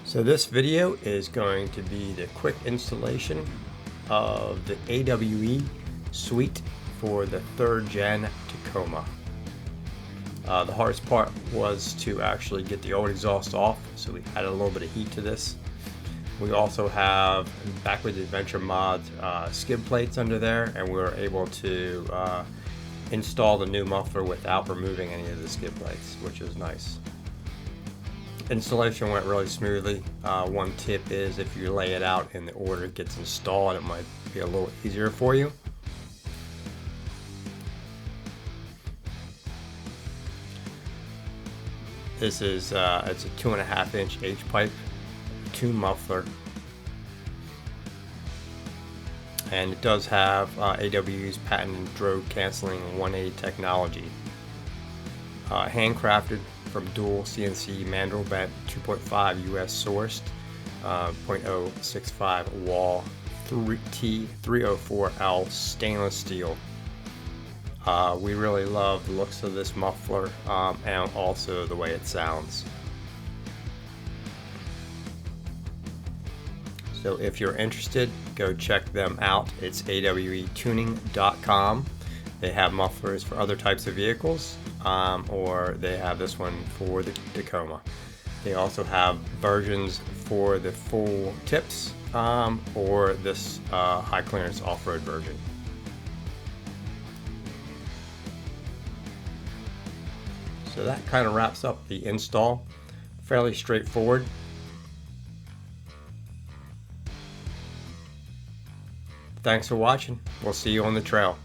So this video is going to be the quick installation of the AWE suite for the 3rd Gen Tacoma. The hardest part was to actually get the old exhaust off, so we added a little bit of heat to this. We also have Backward Adventure Mods skid plates under there, and we were able to install the new muffler without removing any of the skid plates, which is nice. Installation went really smoothly. One tip is if you lay it out in the order it gets installed, it might be a little easier for you. This is it's a 2.5-inch H-pipe tune muffler, and it does have AWE's patented drone canceling 180 technology. Handcrafted from dual CNC mandrel-bent 2.5 US sourced 0.065 wall T304L stainless steel. We really love the looks of this muffler and also the way it sounds. So if you're interested, go check them out. It's awetuning.com. They have mufflers for other types of vehicles, or they have this one for the Tacoma. They also have versions for the full tips or this high clearance off-road version. So that kind of wraps up the install. Fairly straightforward. Thanks for watching. We'll see you on the trail.